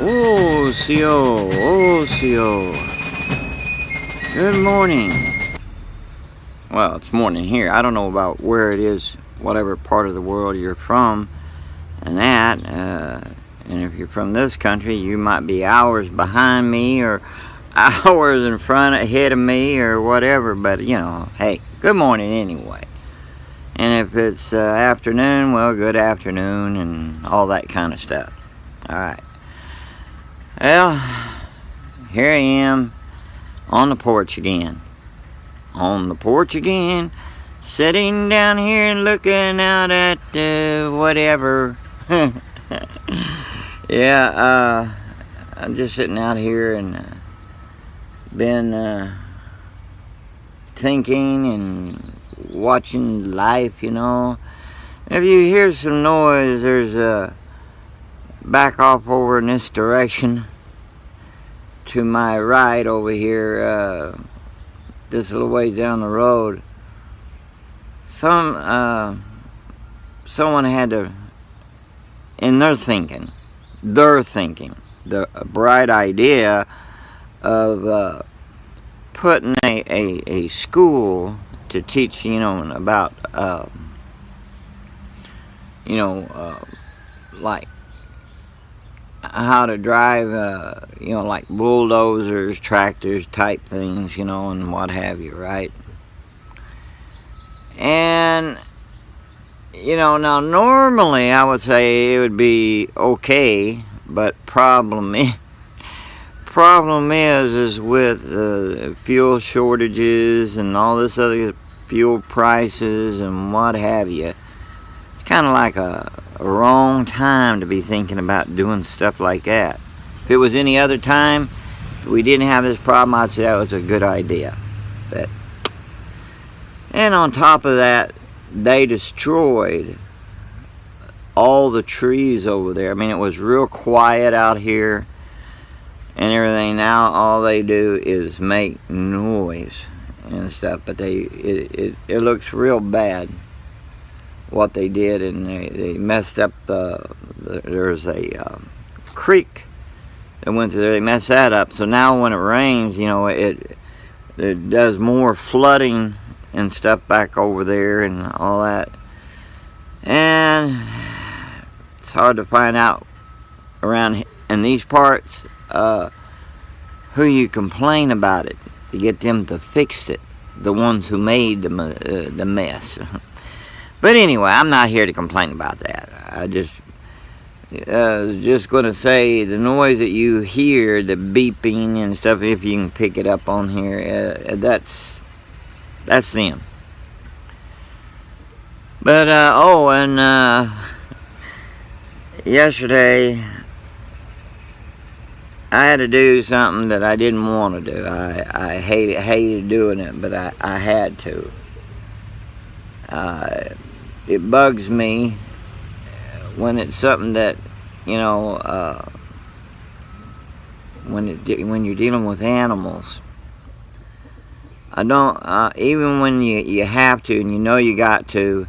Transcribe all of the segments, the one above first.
Oh, good morning. Well, it's morning here. I don't know about where it is, whatever part of the world you're from, and that. And if you're from this country, you might be hours behind me or hours in front, ahead of me, or whatever. But you know, hey, good morning anyway. And if it's afternoon, well, good afternoon, and all that kind of stuff. All right. Well, here I am on the porch again. Sitting down here and looking out at whatever. Yeah, I'm just sitting out here and been thinking and watching life, you know. If you hear some noise, there's back off over in this direction to my right over here, this little ways down the road. Someone had to, in their thinking, the bright idea of putting a school to teach, you know, about, like how to drive, like bulldozers, tractors type things, you know, and what have you, right? And, you know, now normally I would say it would be okay, but problem is with fuel shortages and all this other fuel prices and what have you. It's kind of like a wrong time to be thinking about doing stuff like that. If it was any other time, if we didn't have this problem, I'd say that was a good idea. And on top of that, they destroyed all the trees over there. I mean, it was real quiet out here and everything. Now all they do is make noise and stuff, but it looks real bad what they did, and they messed up there's a creek that went through there. They messed that up, so now when it rains, you know, it does more flooding and stuff back over there and all that. And it's hard to find out around in these parts who you complain about it to get them to fix it, the ones who made the mess. But anyway, I'm not here to complain about that. I just going to say the noise that you hear, the beeping and stuff, if you can pick it up on here, that's them. But, yesterday I had to do something that I didn't want to do. I hated doing it, but I had to. It bugs me when it's something that, you know, when you're dealing with animals. I don't, even when you have to and you know you got to,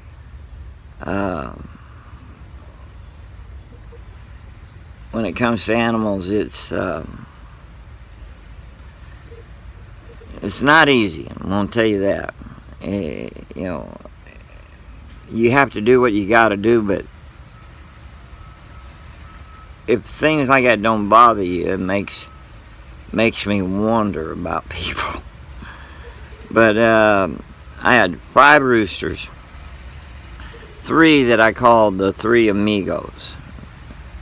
when it comes to animals, it's not easy. I'm gonna tell you that. You know, you have to do what you got to do, but if things like that don't bother you, it makes me wonder about people. But I had 5 roosters, 3 that I called the 3 amigos,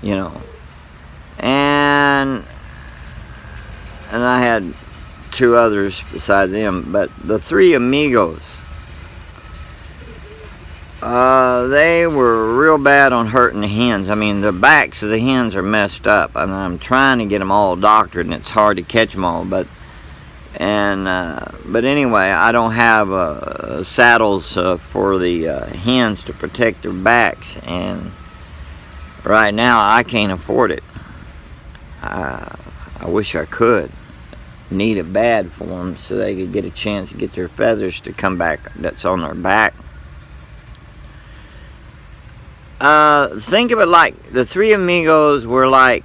you know, and I had 2 others besides them, but the 3 amigos, they were real bad on hurting the hens. I mean, the backs of the hens are messed up. I mean, I'm trying to get them all doctored, and it's hard to catch them all, but anyway, I don't have saddles for the hens to protect their backs, and right now I can't afford it. I wish I could. Need it bad for them so they could get a chance to get their feathers to come back that's on their back. Think of it like the 3 amigos were like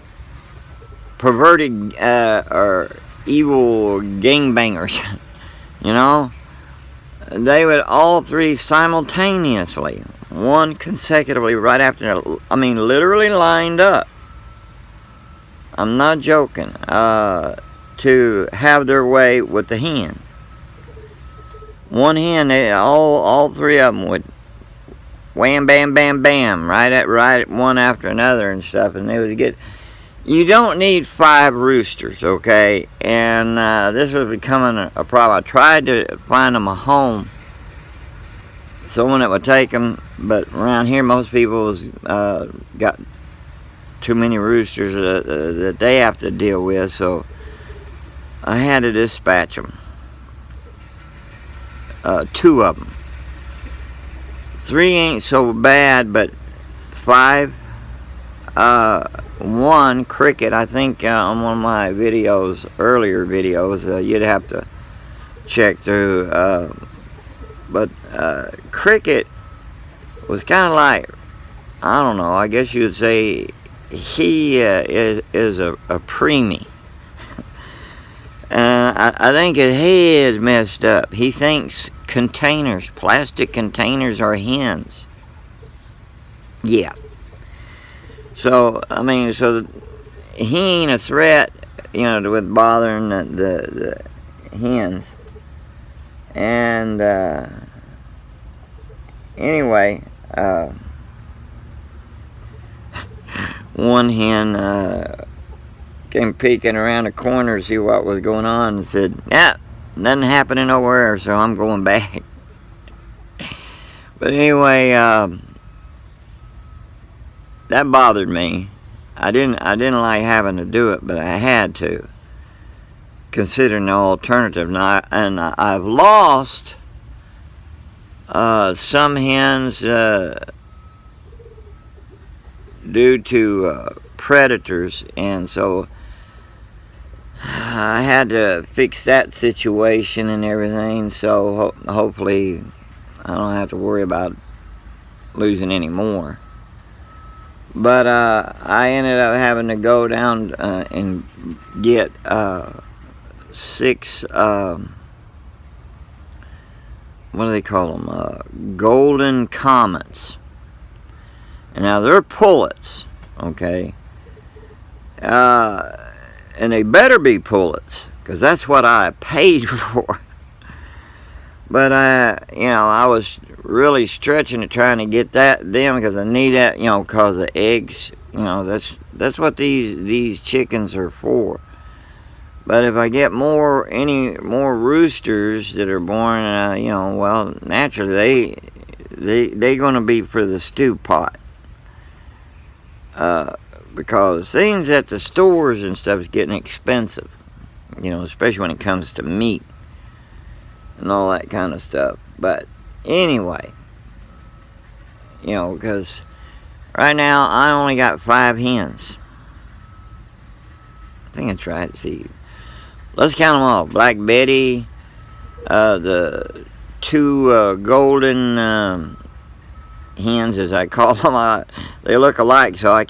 perverted or evil gangbangers, you know. They would all three simultaneously, one consecutively right after, I mean literally lined up. I'm not joking, to have their way with the hen. One hen, all three of them would wham, bam, bam, bam, right one after another and stuff, and they would get. You don't need 5 roosters, okay? And this was becoming a problem. I tried to find them a home, someone that would take them, but around here most people got too many roosters that they have to deal with, so I had to dispatch them. 2 of them. 3 ain't so bad, but 5. One, cricket, I think on one of my videos, earlier videos, you'd have to check through, but cricket was kind of like, I don't know, I guess you would say he is a preemie. I think his head's messed up. He thinks containers, plastic containers, are hens. Yeah. So, I mean, so he ain't a threat, you know, with bothering the hens. And, anyway, one hen came peeking around the corner to see what was going on and said, "Yeah, nothing happening nowhere, so I'm going back." But anyway, that bothered me. I didn't like having to do it, but I had to, considering the alternative. Now, and I've lost some hens due to predators, and so I had to fix that situation and everything. So hopefully I don't have to worry about losing any more. But I ended up having to go down and get 6, what do they call them? Golden Comets. And now they're pullets, okay? And they better be pullets, because that's what I paid for. But you know, I was really stretching it, trying to get them, because I need that, you know, because the eggs, you know, that's what these chickens are for. But if I get any more roosters that are born, you know, well, naturally they're going to be for the stew pot. Because things at the stores and stuff is getting expensive, you know, especially when it comes to meat and all that kind of stuff. But anyway, you know, because right now I only got 5 hens. I think that's right. See, let's count them all. Black Betty, the 2 golden hens, as I call them. They look alike, so I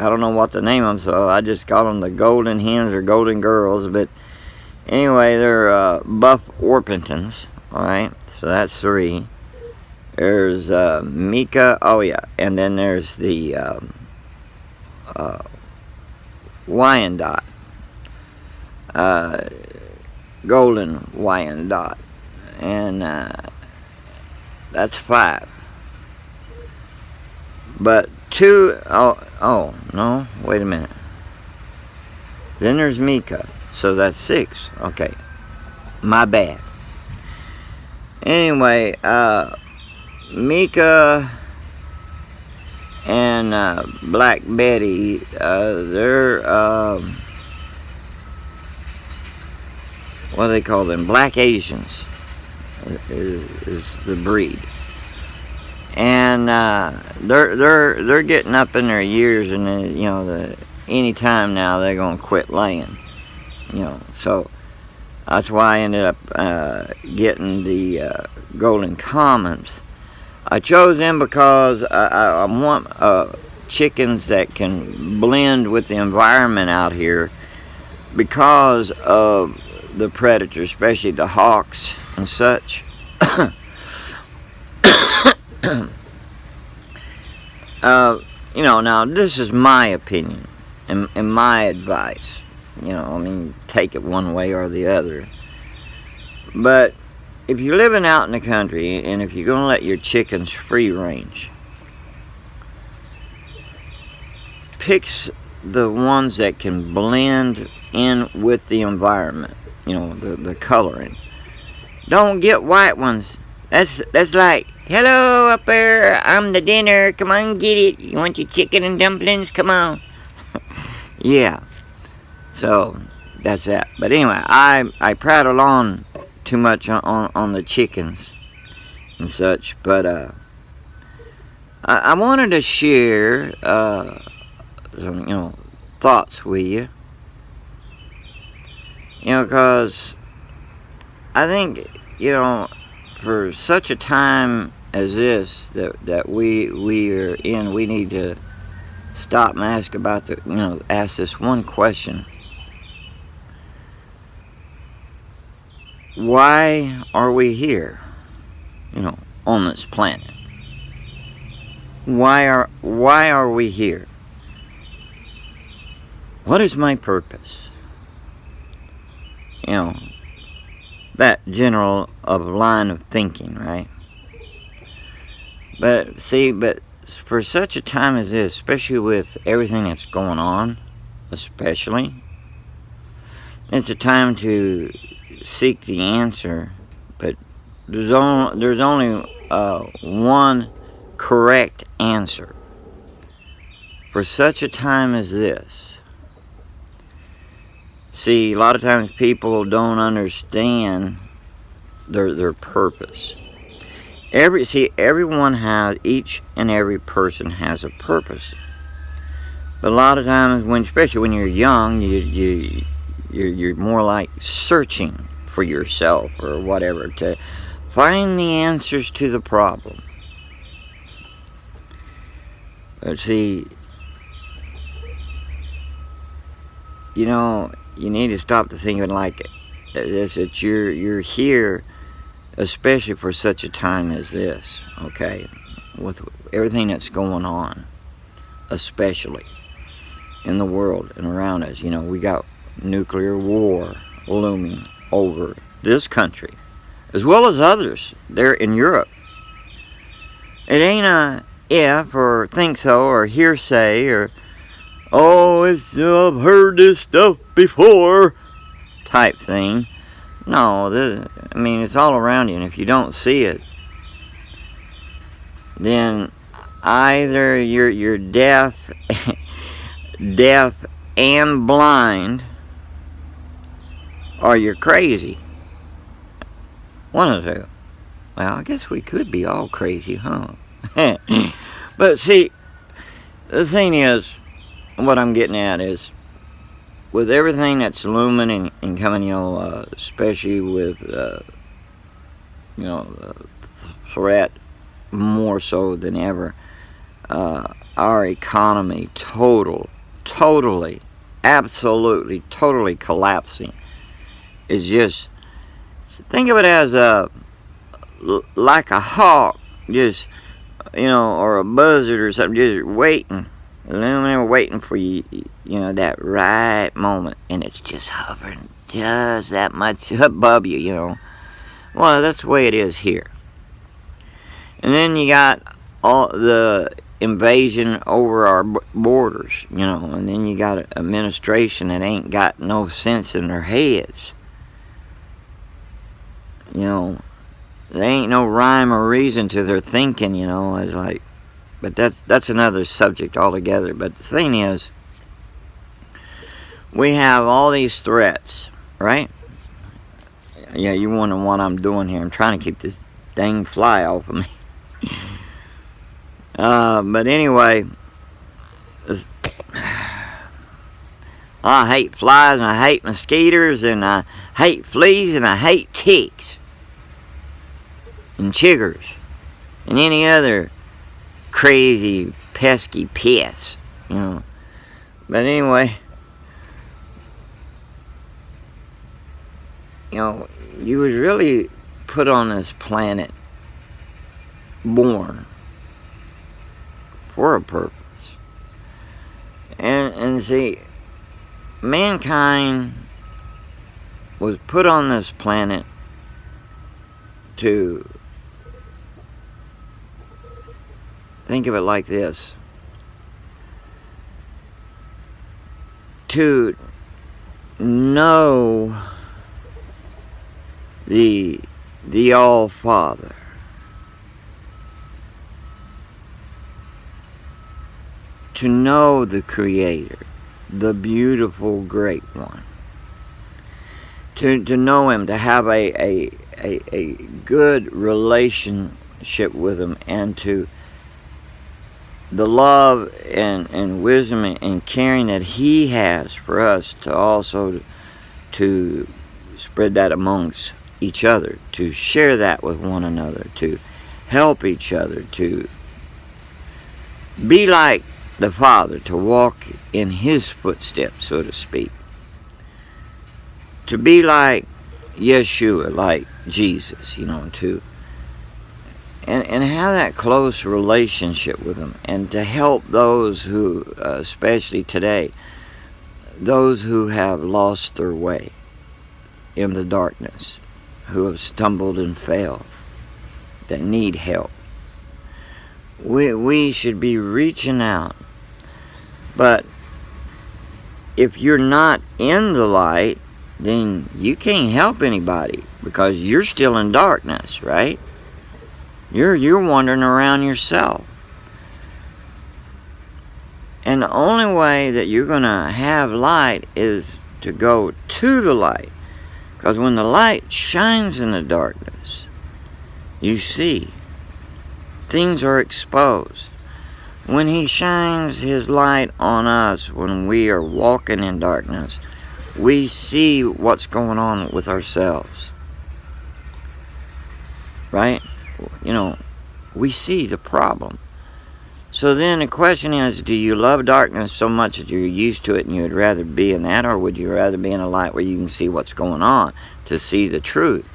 don't know what to name them, so I just call them the golden hens or golden girls. But anyway, they're buff Orpingtons, alright, so that's 3. There's Mika, oh yeah, and then there's the Wyandotte, golden Wyandotte, and that's 5. But 2, oh no, wait a minute. Then there's Mika, so that's 6. Okay, my bad. Anyway, Mika and Black Betty, they're what do they call them? Black Asians is the breed. And they're getting up in their years, and you know, any time now they're gonna quit laying, you know. So that's why I ended up getting the Golden Commons. I chose them because I want chickens that can blend with the environment out here because of the predators, especially the hawks and such. Now this is my opinion and my advice. I mean, take it one way or the other. But if you're living out in the country and if you're going to let your chickens free range, pick the ones that can blend in with the environment, the coloring. Don't get white ones. That's like, hello up there, I'm the dinner, come on get it. You want your chicken and dumplings? Come on. Yeah. So, that's that. But anyway, I prattle on too much on the chickens and such. But, I wanted to share, some, thoughts with you. Because I think, for such a time as this that we are in, we need to stop and ask about ask this one question. Why are we here, on this planet? Why are we here? What is my purpose? That general line of thinking, right? But for such a time as this, especially with everything that's going on, especially, it's a time to seek the answer. But there's only one correct answer for such a time as this. See, a lot of times people don't understand their purpose. Everyone has, each and every person has a purpose. But a lot of times, especially when you're young, you're more like searching for yourself or whatever to find the answers to the problem. But see, you need to stop the thinking like this, that you're here especially for such a time as this, okay? With everything that's going on, especially in the world and around us. We got nuclear war looming over this country, as well as others there in Europe. It ain't a if or think so or hearsay or, I've heard this stuff before type thing. No, it's all around you, and if you don't see it, then either you're deaf and blind, or you're crazy. One of the two. Well, I guess we could be all crazy, huh? But see, the thing is, what I'm getting at is, with everything that's looming and coming, especially with, the threat more so than ever, our economy totally, absolutely, totally collapsing. It's just, think of it as like a hawk, just, or a buzzard or something, just waiting. They're waiting for you, that right moment, and it's just hovering just that much above you, Well, that's the way it is here. And then you got all the invasion over our borders, and then you got an administration that ain't got no sense in their heads. There ain't no rhyme or reason to their thinking, it's like. But that's another subject altogether. But the thing is, we have all these threats, right? Yeah, you wonder what I'm doing here. I'm trying to keep this dang fly off of me. But anyway, I hate flies, and I hate mosquitoes, and I hate fleas, and I hate ticks, and chiggers, and any other crazy, pesky pits, you know. But anyway, you know, you was really put on this planet, born for a purpose. And see, mankind was put on this planet to, think of it like this, to know the All-Father. To know the Creator, the beautiful Great One. To know Him, to have a good relationship with Him, and to the love and wisdom and caring that He has for us, to also to spread that amongst each other, to share that with one another, to help each other, to be like the Father, to walk in His footsteps, so to speak. To be like Yeshua, like Jesus, you know, to and have that close relationship with Him, and to help those who, especially today, those who have lost their way in the darkness, who have stumbled and fell, that need help. We should be reaching out. But if you're not in the light, then you can't help anybody, because you're still in darkness, right? You're wandering around yourself. And the only way that you're going to have light is to go to the light. Because when the light shines in the darkness, you see. Things are exposed. When He shines His light on us, when we are walking in darkness, we see what's going on with ourselves. Right? You know, we see the problem. So then the question is, do you love darkness so much that you're used to it and you would rather be in that, or would you rather be in a light where you can see what's going on, to see the truth?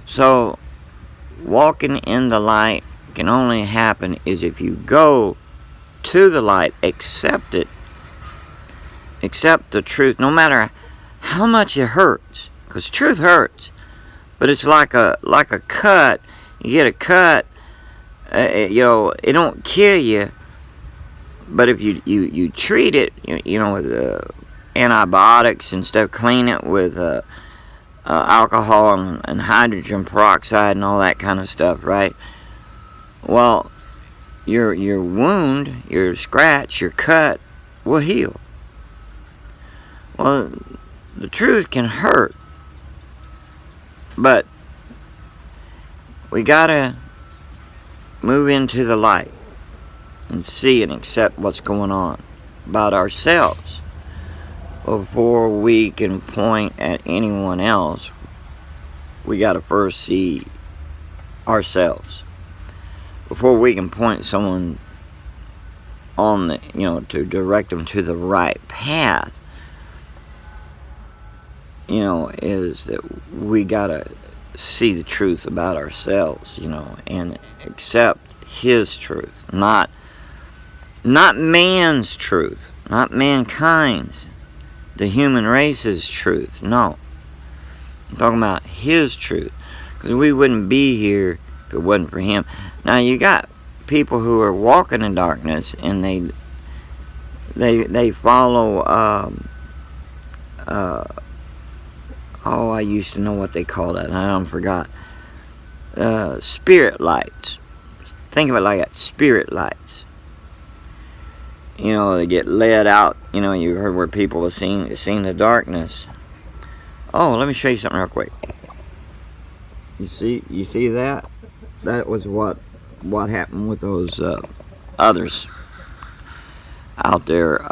So, walking in the light can only happen is if you go to the light, accept it, accept the truth, no matter how much it hurts, because truth hurts, but it's like a cut. You get a cut, you know, it don't kill you, but if you treat it, you know, with antibiotics and stuff, clean it with alcohol and hydrogen peroxide and all that kind of stuff, right? Well, your wound, your scratch, your cut will heal. Well, the truth can hurt, but we gotta move into the light and see and accept what's going on about ourselves before we can point at anyone else. We gotta first see ourselves before we can point someone on the, you know, to direct them to the right path. You know, is that we gotta see the truth about ourselves, you know, and accept His truth, not man's truth, not mankind's, the human race's truth. No, I'm talking about His truth, because we wouldn't be here if it wasn't for Him. Now you got people who are walking in darkness, and they follow oh, I used to know what they call that. I don't forgot. Spirit lights. Think of it like that. Spirit lights. You know, they get led out. You know, you heard where people have seen the darkness. Oh, let me show you something real quick. You see that? That was what happened with those others out there.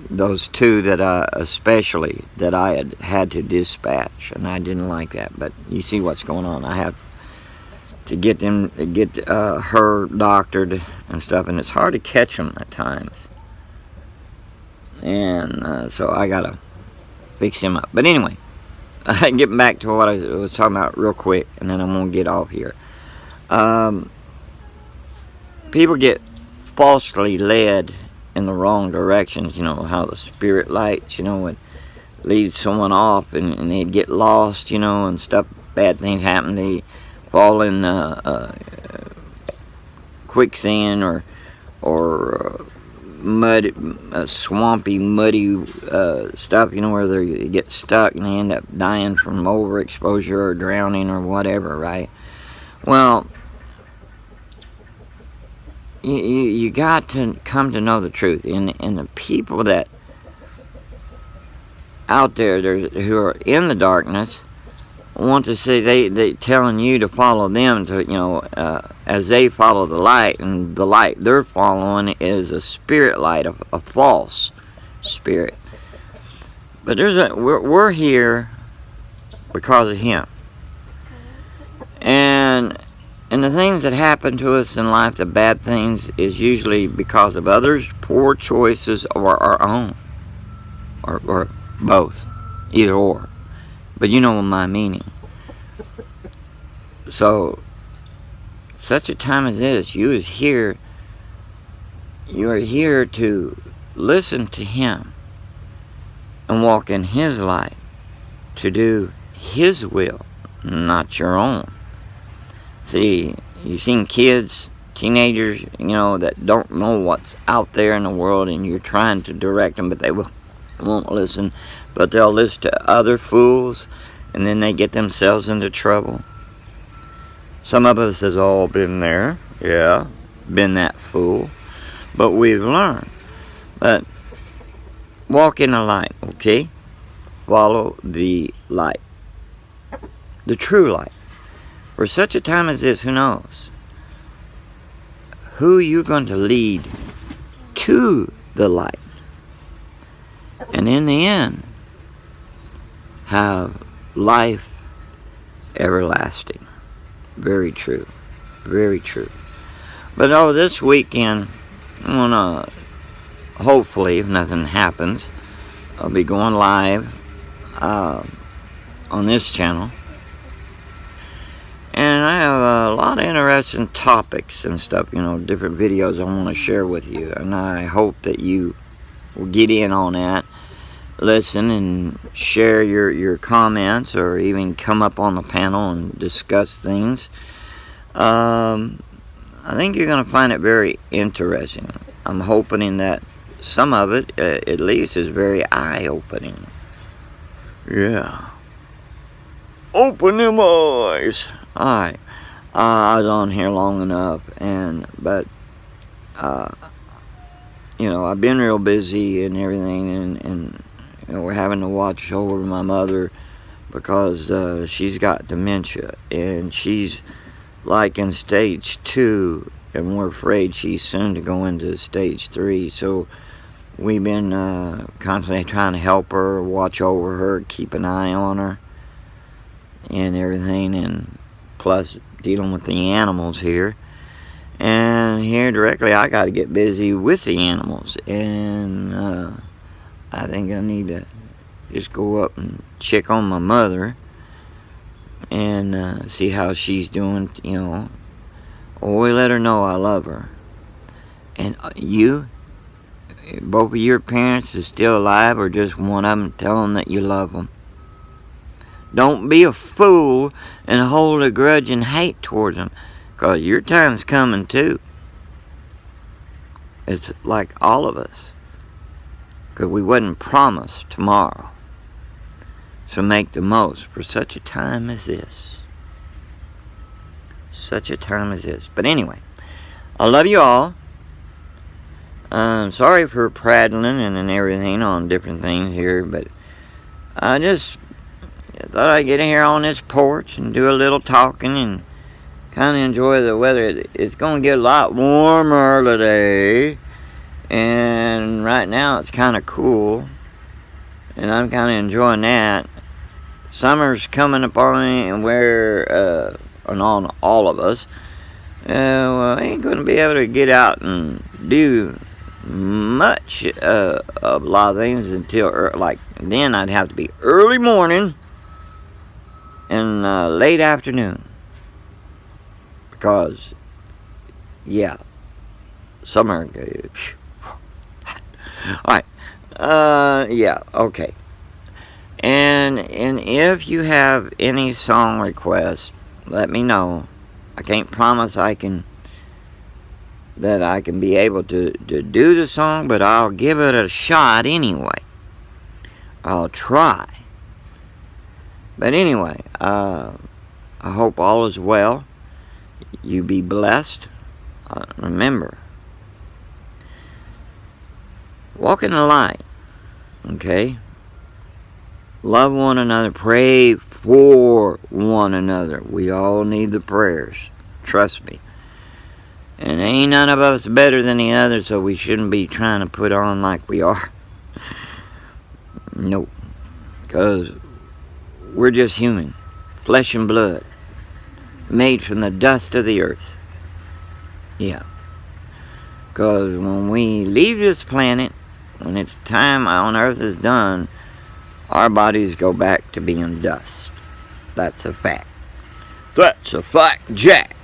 Those two that especially that I had to dispatch, and I didn't like that. But you see what's going on. I have to get her doctored and stuff, and it's hard to catch them at times. And so I gotta fix him up. But anyway, getting back to what I was talking about real quick, and then I'm gonna get off here. People get falsely led in the wrong directions. You know how the spirit lights, would lead someone off, and they'd get lost, and stuff. Bad things happen. They fall in quicksand or mud, swampy, muddy stuff, where they get stuck and they end up dying from overexposure or drowning or whatever, right? Well, you got to come to know the truth, and the people that out there who are in the darkness want to say they telling you to follow them to as they follow the light, and the light they're following is a spirit light, a false spirit. But we're here because of Him, and the things that happen to us in life, the bad things, is usually because of others' poor choices or our own, or both, either or. But you know my meaning. So, such a time as this, you are here to listen to Him and walk in His light, to do His will, not your own. See, you've seen kids, teenagers, that don't know what's out there in the world, and you're trying to direct them, but they won't listen. But they'll listen to other fools, and then they get themselves into trouble. Some of us has all been there, been that fool, but we've learned. But walk in the light, okay? Follow the light, the true light. For such a time as this, who knows who you're going to lead to the light, and in the end have life everlasting. Very true. Very true. But this weekend, I'm gonna, hopefully, if nothing happens, I'll be going live on this channel. And I have a lot of interesting topics and stuff, different videos I want to share with you. And I hope that you will get in on that, listen and share your comments, or even come up on the panel and discuss things. I think you're going to find it very interesting. I'm hoping that some of it, at least, is very eye-opening. Yeah. Open them eyes. Alright. I was on here long enough, but I've been real busy and everything, and we're having to watch over my mother because she's got dementia, and she's like in stage 2, and we're afraid she's soon to go into stage 3. So we've been constantly trying to help her, watch over her, keep an eye on her and everything, and plus dealing with the animals here. And here directly, I got to get busy with the animals, and I think I need to just go up and check on my mother and see how she's doing, Always let her know I love her. And both of your parents is still alive, or just one of them, tell them that you love them. Don't be a fool and hold a grudge and hate towards them, because your time's coming too. It's like all of us, because we wasn't promised tomorrow. So make the most for such a time as this. Such a time as this. But anyway, I love you all. Sorry for prattling and everything on different things here, but I just thought I'd get in here on this porch and do a little talking and kind of enjoy the weather. It's going to get a lot warmer today, and right now it's kind of cool, and I'm kind of enjoying that. Summer's coming upon me, and we're and on all of us, well, I ain't going to be able to get out and do much of a lot of things until, like, then I'd have to be early morning and late afternoon. Because, yeah, summer. Alright, yeah, okay. And if you have any song requests, let me know. I can't promise that I can be able to do the song, but I'll give it a shot anyway. I'll try. But anyway, I hope all is well. You be blessed. Remember, walk in the light. Okay? Love one another. Pray for one another. We all need the prayers. Trust me. And ain't none of us better than the other, so we shouldn't be trying to put on like we are. Nope. Because we're just human. Flesh and blood. Made from the dust of the earth. Yeah. Because when we leave this planet, when its time on earth is done, our bodies go back to being dust. That's a fact. That's a fact, Jack.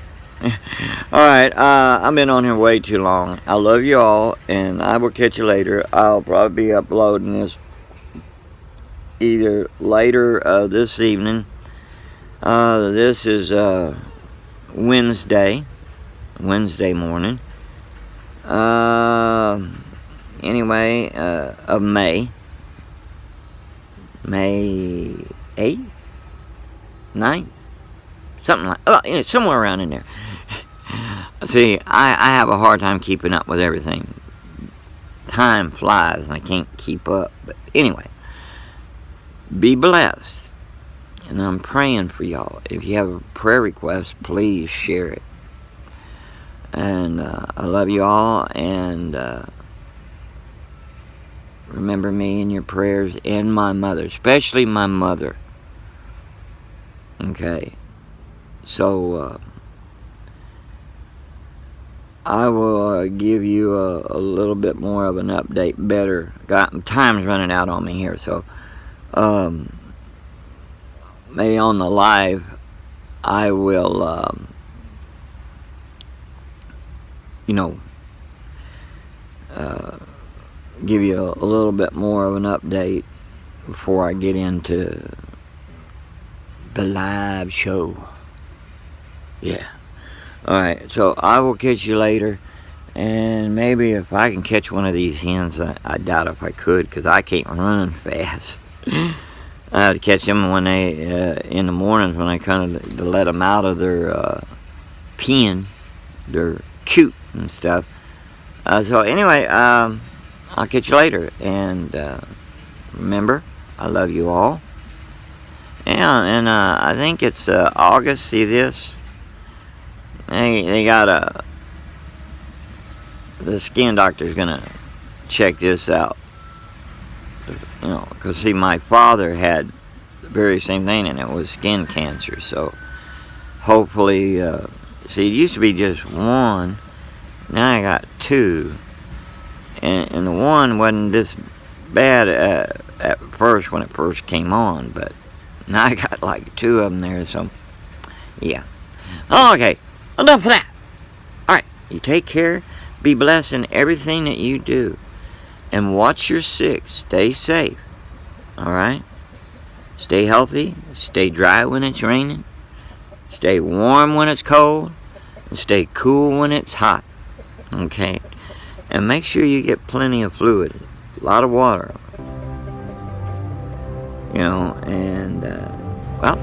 Alright, I've been on here way too long. I love you all, and I will catch you later. I'll probably be uploading this either later this evening. This is Wednesday morning. Anyway, of May 8th, 9th, something like, somewhere around in there. See, I have a hard time keeping up with everything. Time flies and I can't keep up. But anyway, be blessed. And I'm praying for y'all. If you have a prayer request, please share it. And I love you all. And remember me in your prayers, and my mother, especially my mother. Okay. So I will give you a little bit more of an update better. Time's running out on me here, so maybe on the live I will give you a little bit more of an update before I get into the live show. Yeah. Alright, so I will catch you later. And maybe if I can catch one of these hens, I doubt if I could, because I can't run fast. I have to catch them when they, in the mornings when I kind of let them out of their pen. They're cute and stuff. So anyway, I'll catch you later. And remember, I love you all. And I think it's August. See this? They got the skin doctor's gonna check this out. Because see, my father had the very same thing, and it was skin cancer. So hopefully, see, it used to be just one. Now I got two, and the one wasn't this bad at first when it first came on, but now I got like two of them there. So yeah. Okay. Enough of that. Alright, you take care, be blessed in everything that you do, and watch your six. Stay safe. Alright? Stay healthy, stay dry when it's raining, stay warm when it's cold, and stay cool when it's hot. Okay? And make sure you get plenty of fluid, a lot of water. And, well,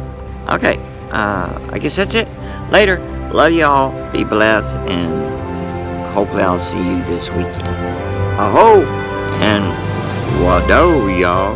okay. I guess that's it. Later. Love y'all. Be blessed. And hopefully I'll see you this weekend. Aho! And wado, y'all.